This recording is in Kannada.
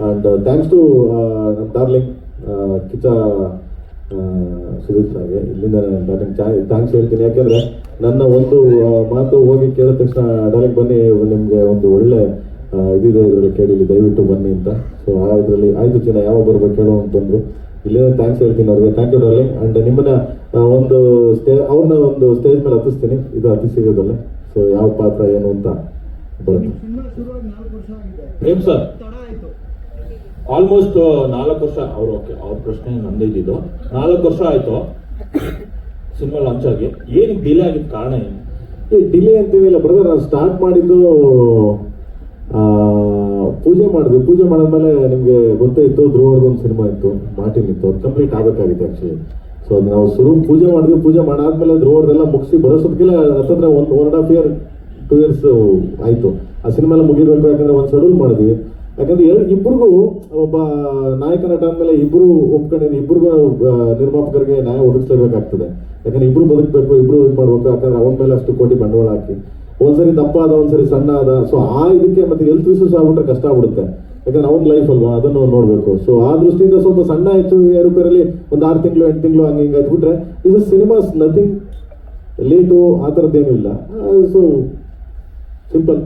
ಆ್ಯಂಡ್ ಥ್ಯಾಂಕ್ಸ್ ಟು ನಮ್ಮ ಡಾರ್ಲಿಂಗ್ ಕಿಚ್ಚ ಸುದೀಪ್ ಸರ್ಗೆ ಇಲ್ಲಿಂದ ಡಾರ್ಲಿಂಗ್ ಥ್ಯಾಂಕ್ಸ್ ಹೇಳ್ತೀನಿ. ಯಾಕೆಂದರೆ ನನ್ನ ಒಂದು ಮಾತು ಹೋಗಿ ಕೇಳಿದ ತಕ್ಷಣ ಡಾರ್ಲಿಂಗ್ ಬನ್ನಿ ನಿಮಗೆ ಒಂದು ಒಳ್ಳೆ ಇದಿದೆ ಇದರಲ್ಲಿ ಕೇಳಿಲಿ ದಯವಿಟ್ಟು ಬನ್ನಿ ಅಂತ. ಸೊ ಆ ಇದರಲ್ಲಿ ಆಯಿತು ಚಿನ್ನ ಯಾವಾಗ ಬರ್ಬೇಕು ಹೇಳೋ ಅಂತಂದ್ರು. ಇಲ್ಲಿಂದ ಥ್ಯಾಂಕ್ಸ್ ಹೇಳ್ತೀನಿ ಅವ್ರಿಗೆ. Thank you darling. ಆ್ಯಂಡ್ ನಿಮ್ಮನ್ನ ಒಂದು ಅವ್ರನ್ನ ಒಂದು ಸ್ಟೇಜ್ ಮೇಲೆ ಹತ್ತಿಸ್ತೀನಿ. ಇದು ಅತಿ ಸಿಗೋದಲ್ಲ. ಸೊ ಯಾವ ಪಾತ್ರ ಏನು ಅಂತ ಬರುತ್ತೆ. ಪ್ರೇಮ್ ಸರ್ ಆಲ್ಮೋಸ್ಟ್ 4 ವರ್ಷ ಅವ್ರ ಪ್ರಶ್ನೆ ನಂದಿದ್ದು 4 ವರ್ಷ ಆಯ್ತು ಸಿನಿಮಾ ಲಾಂಚ್ ಆಗಿ. ಏನು ಡಿಲೇ ಆಗಿದ್ದ ಕಾರಣ ಏನು? ಈ ಡಿಲೇ ಅಂತೇನಿಲ್ಲ ಬ್ರದರ್. ನಾನು ಸ್ಟಾರ್ಟ್ ಮಾಡಿದ್ದು ಪೂಜೆ ಮಾಡಿದ್ಮೇಲೆ ನಿಮಗೆ ಗೊತ್ತೇ ಇತ್ತು, ಧ್ರುವರ್ದೊಂದು ಸಿನಿಮಾ ಇತ್ತು, ಮಾರ್ಟಿನ್ ಇತ್ತು, ಅದು ಕಂಪ್ಲೀಟ್ ಆಗಬೇಕಾಗಿತ್ತು ಆ್ಯಕ್ಚುಲಿ. ಸೊ ಅದು ನಾವು ಪೂಜೆ ಮಾಡಾದ್ಮೇಲೆ ಧ್ರುವರ್ದೆಲ್ಲ ಮುಗಿಸಿ ಬರೋಸೋದಕ್ಕೆಲ್ಲ ಹತ್ತಂದ್ರೆ 1.5 year 2 years ಆಯಿತು. ಆ ಸಿನಿಮಾ ಎಲ್ಲ ಮುಗಿಬೇಕು. ಯಾಕಂದರೆ ಒಂದು ಶೆಡ್ಯೂಲ್ ಮಾಡಿದ್ವಿ. ಯಾಕಂದ್ರೆ ಇಬ್ಬರಿಗೂ ಒಬ್ಬ ನಾಯಕ ನಟ ಅಂದಮೇಲೆ ಇಬ್ಬರು ಒಪ್ಕೊಂಡಿದ್ದು, ಇಬ್ಬರಿಗೂ ನಿರ್ಮಾಪಕರಿಗೆ ನ್ಯಾಯ ಒದಗಿಸ್ಲೇಬೇಕಾಗ್ತದೆ. ಯಾಕಂದ್ರೆ ಇಬ್ರು ಬದುಕಬೇಕು, ಇಬ್ರು ಇದು ಮಾಡ್ಬೇಕು. ಯಾಕಂದ್ರೆ ಅವನ ಮೇಲೆ ಅಷ್ಟು ಕೋಟಿ ಬಂಡವಾಳ ಹಾಕಿ ಒಂದ್ಸರಿ ದಪ್ಪ ಆದ, ಒಂದ್ಸರಿ ಸಣ್ಣ ಆದ. ಸೊ ಆ ಇದಕ್ಕೆ ಮತ್ತೆ ಹೆಲ್ತ್ ಇಶ್ಯೂಸ್ ಆಗ್ಬಿಟ್ರೆ ಕಷ್ಟ ಆಗ್ಬಿಡುತ್ತೆ. ಯಾಕಂದ್ರೆ ಅವ್ನ ಲೈಫ್ ಅಲ್ವಾ, ಅದನ್ನು ನೋಡಬೇಕು. ಸೊ ಆ ದೃಷ್ಟಿಯಿಂದ ಸ್ವಲ್ಪ ಸಣ್ಣ ಹೆಚ್ಚು ಏರುಪೇರಲ್ಲಿ ಒಂದು 6 ತಿಂಗಳು 8 ತಿಂಗಳು ಹಂಗೆ ಆಯ್ತುಬಿಟ್ರೆ ಇದು ಸಿನಿಮಾಸ್ ನಥಿಂಗ್ ಲೇಟು ಆ ಥರದ್ದೇನೂ ಇಲ್ಲ. So simple.